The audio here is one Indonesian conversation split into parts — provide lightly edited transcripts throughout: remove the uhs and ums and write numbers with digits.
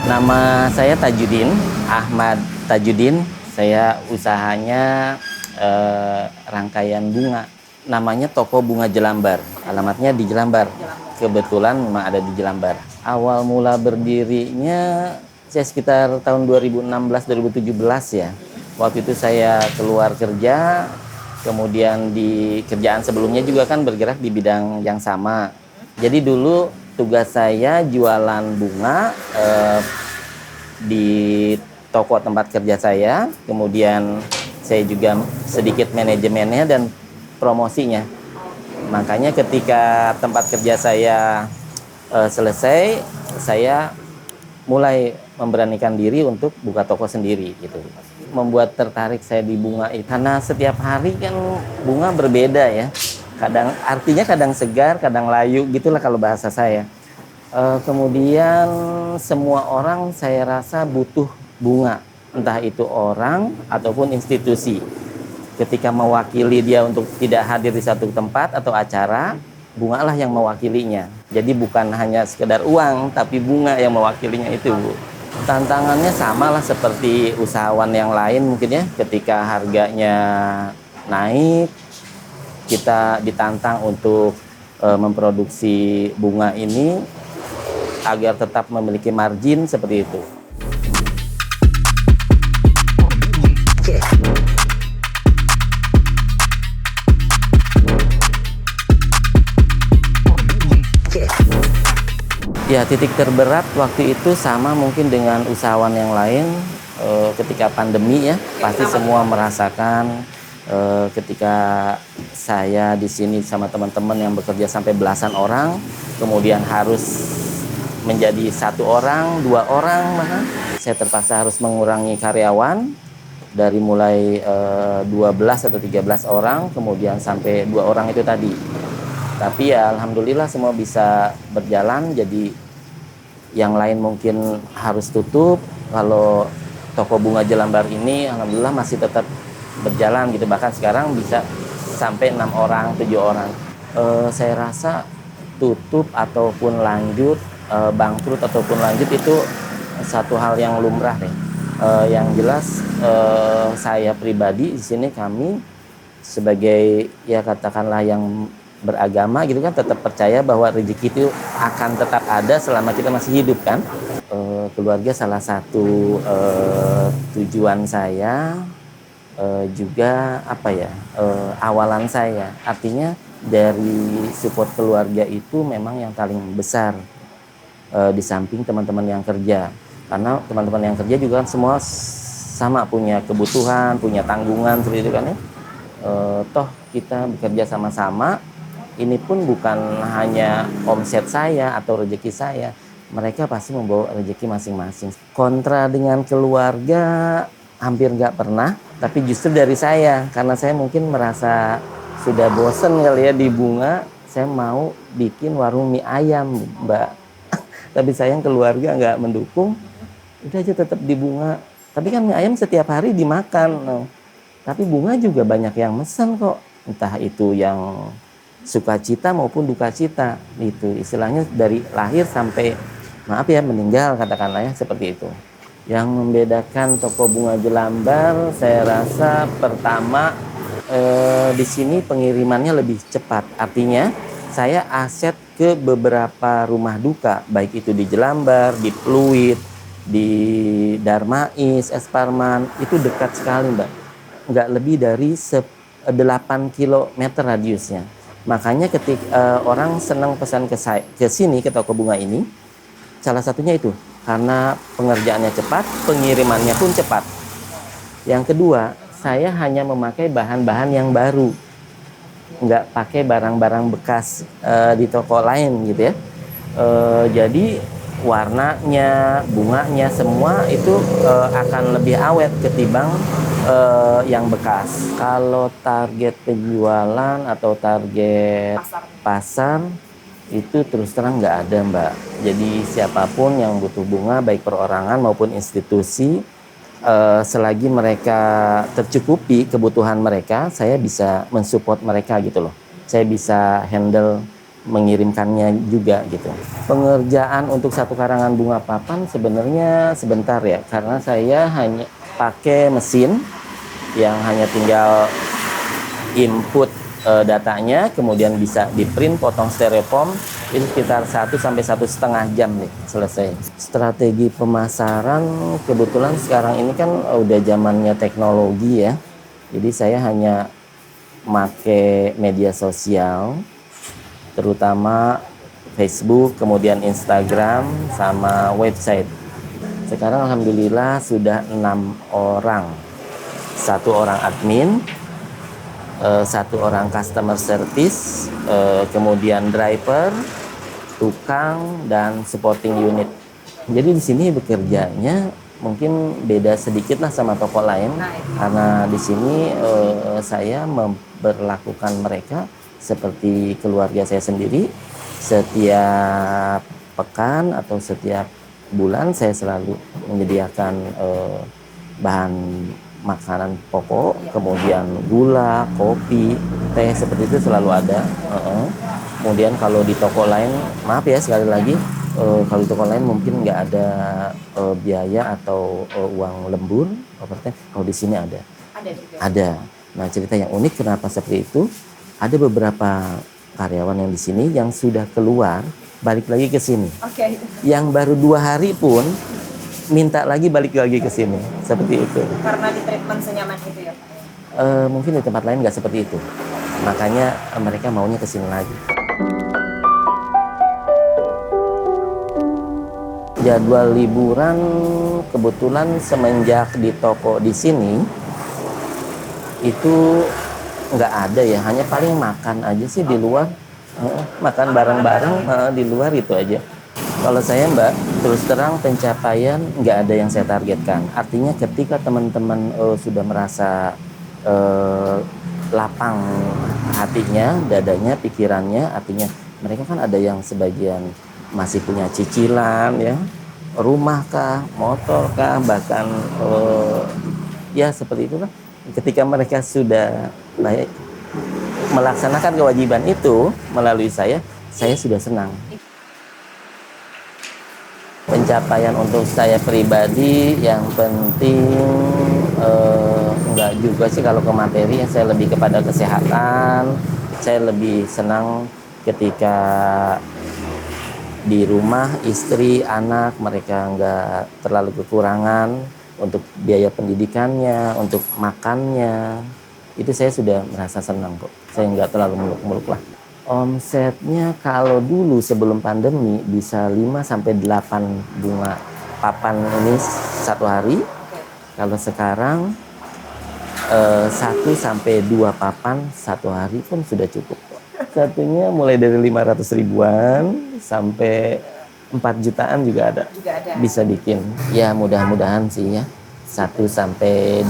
Nama saya Tajudin, Ahmad Tajudin. Saya usahanya rangkaian bunga. Namanya Toko Bunga Jelambar. Alamatnya di Jelambar. Kebetulan memang ada di Jelambar. Awal mula berdirinya saya sekitar tahun 2016-2017 ya. Waktu itu saya keluar kerja, kemudian di kerjaan sebelumnya juga kan bergerak di bidang yang sama. Jadi dulu tugas saya jualan bunga di toko tempat kerja saya, kemudian saya juga sedikit manajemennya dan promosinya. Makanya ketika tempat kerja saya selesai, saya mulai memberanikan diri untuk buka toko sendiri gitu. Membuat tertarik saya di bunga itu karena setiap hari kan bunga berbeda ya. Kadang segar, kadang layu gitulah kalau bahasa saya. Kemudian semua orang saya rasa butuh bunga, entah itu orang ataupun institusi. Ketika mewakili dia untuk tidak hadir di satu tempat atau acara, bunga lah yang mewakilinya. Jadi bukan hanya sekedar uang, tapi bunga yang mewakilinya itu, Bu. Tantangannya sama lah seperti usahawan yang lain mungkin ya. Ketika harganya naik, kita ditantang untuk memproduksi bunga ini agar tetap memiliki margin seperti itu. Ya, titik terberat waktu itu sama mungkin dengan usahawan yang lain ketika pandemi ya, pasti semua merasakan ketika saya di sini sama teman-teman yang bekerja sampai belasan orang, kemudian harus menjadi 1 orang, 2 orang, bahkan saya terpaksa harus mengurangi karyawan dari mulai 12 atau 13 orang, kemudian sampai 2 orang itu tadi. Tapi ya alhamdulillah semua bisa berjalan, jadi yang lain mungkin harus tutup. Kalau toko bunga Jelambar ini alhamdulillah masih tetap berjalan gitu, bahkan sekarang bisa sampai 6 orang, 7 orang. Saya rasa tutup ataupun lanjut, bangkrut ataupun lanjut itu satu hal yang lumrah deh. Yang jelas saya pribadi di sini kami sebagai ya katakanlah yang beragama gitu kan, tetap percaya bahwa rezeki itu akan tetap ada selama kita masih hidup kan. Keluarga salah satu tujuan saya, juga apa ya, awalan saya. Artinya dari support keluarga itu memang yang paling besar di samping teman-teman yang kerja. Karena teman-teman yang kerja juga kan semua sama punya kebutuhan, punya tanggungan seperti itu kan ya. Toh kita bekerja sama-sama, ini pun bukan hanya omset saya atau rezeki saya, mereka pasti membawa rezeki masing-masing. Kontra dengan keluarga hampir nggak pernah, tapi justru dari saya, karena saya mungkin merasa sudah bosen kali ya di bunga, saya mau bikin warung mie ayam, Mbak. Tapi sayang keluarga nggak mendukung, udah aja tetap di bunga. Tapi kan mie ayam setiap hari dimakan, no. Tapi bunga juga banyak yang mesen kok, entah itu yang sukacita maupun dukacita, itu istilahnya dari lahir sampai maaf ya meninggal katakanlah ya, seperti itu. Yang membedakan toko bunga Jelambar saya rasa pertama di sini pengirimannya lebih cepat, artinya saya aset ke beberapa rumah duka, baik itu di Jelambar, di Pluit, di Darmais, Es Parman, itu dekat sekali Mbak, nggak lebih dari 8 km radiusnya. Makanya ketika orang senang pesan ke sini, ke toko bunga ini, salah satunya itu karena pengerjaannya cepat, pengirimannya pun cepat. Yang kedua, saya hanya memakai bahan-bahan yang baru, nggak pakai barang-barang bekas di toko lain gitu ya. Jadi warnanya, bunganya semua itu akan lebih awet ketimbang yang bekas. Kalau target penjualan atau target pasar itu terus terang nggak ada Mbak. Jadi siapapun yang butuh bunga, baik perorangan maupun institusi, selagi mereka tercukupi kebutuhan mereka, saya bisa mensupport mereka gitu loh. Saya bisa handle mengirimkannya juga gitu. Pengerjaan untuk satu karangan bunga papan sebenarnya sebentar ya, karena saya hanya pakai mesin yang hanya tinggal input datanya, kemudian bisa di print, potong styrofoam, itu sekitar 1 sampai 1,5 jam nih selesai. Strategi pemasaran kebetulan sekarang ini kan udah zamannya teknologi ya, jadi saya hanya make media sosial, terutama Facebook, kemudian Instagram, sama website. Sekarang alhamdulillah sudah 6 orang, 1 orang admin, 1 orang customer service, kemudian driver, tukang, dan supporting unit. Jadi di sini bekerjanya mungkin beda sedikit lah sama toko lain, karena di sini saya memperlakukan mereka seperti keluarga saya sendiri. Setiap pekan atau setiap bulan saya selalu menyediakan bahan makanan pokok, kemudian gula, kopi, teh, seperti itu selalu ada. Kemudian kalau di toko lain, maaf ya sekali lagi, kalau di toko lain mungkin nggak ada biaya atau uang lembur, overtime. Kalau di sini ada. Ada juga. Ada. Nah, cerita yang unik kenapa seperti itu? Ada beberapa karyawan yang di sini yang sudah keluar balik lagi ke sini. Oke. Yang baru 2 hari pun minta lagi balik lagi ke sini, seperti itu. Karena di treatment senyaman itu ya Pak? Mungkin di tempat lain nggak seperti itu, makanya mereka maunya ke sini lagi. Jadwal liburan kebetulan semenjak di toko di sini itu nggak ada ya, hanya paling makan aja sih di luar, makan bareng-bareng di luar itu aja. Kalau saya Mbak, terus terang pencapaian nggak ada yang saya targetkan. Artinya ketika teman-teman sudah merasa lapang hatinya, dadanya, pikirannya, artinya mereka kan ada yang sebagian masih punya cicilan ya, rumah kah, motor kah, bahkan ya seperti itu kan. Ketika mereka sudah baik melaksanakan kewajiban itu melalui saya sudah senang. Pencapaian untuk saya pribadi yang penting enggak juga sih kalau ke materi, saya lebih kepada kesehatan. Saya lebih senang ketika di rumah istri, anak mereka enggak terlalu kekurangan untuk biaya pendidikannya, untuk makannya. Itu saya sudah merasa senang kok. Saya enggak terlalu muluk-muluk lah. Omsetnya kalau dulu sebelum pandemi bisa 5-8 bunga papan ini satu hari. Kalau sekarang 1-2 papan satu hari pun sudah cukup. Satunya mulai dari 500 ribuan sampai 4 jutaan juga ada. Bisa bikin. Ya mudah-mudahan sih ya. 1-2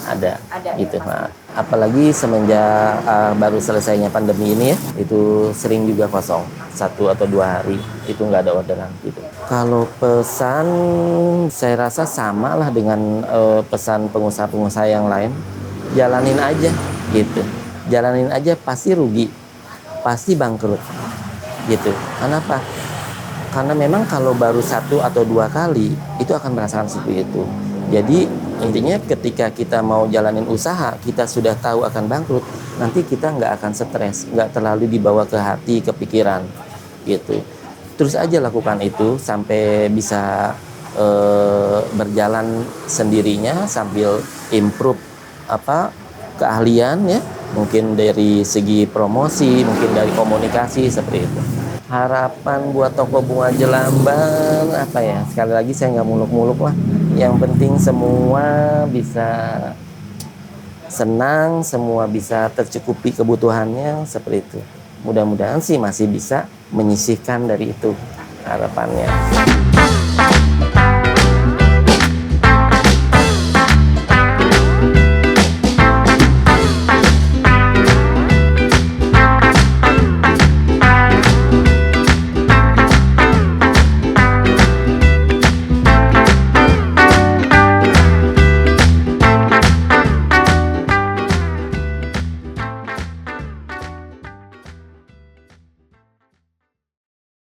ada gitu. Nah, apalagi semenjak baru selesainya pandemi ini ya, itu sering juga kosong 1 atau 2 hari itu nggak ada orderan gitu. Kalau pesan saya rasa sama lah dengan pesan pengusaha-pengusaha yang lain, jalanin aja gitu, jalanin aja, pasti rugi, pasti bangkrut gitu. Kenapa? Karena memang kalau baru 1 atau 2 kali itu akan merasakan seperti itu. Jadi intinya ketika kita mau jalanin usaha, kita sudah tahu akan bangkrut, nanti kita nggak akan stres, nggak terlalu dibawa ke hati, ke pikiran, gitu. Terus aja lakukan itu sampai bisa berjalan sendirinya sambil improve keahlian ya, mungkin dari segi promosi, mungkin dari komunikasi seperti itu. Harapan buat toko bunga Jelambar apa ya? Sekali lagi saya nggak muluk-muluk lah. Yang penting semua bisa senang, semua bisa tercukupi kebutuhannya seperti itu. Mudah-mudahan sih masih bisa menyisihkan dari itu harapannya.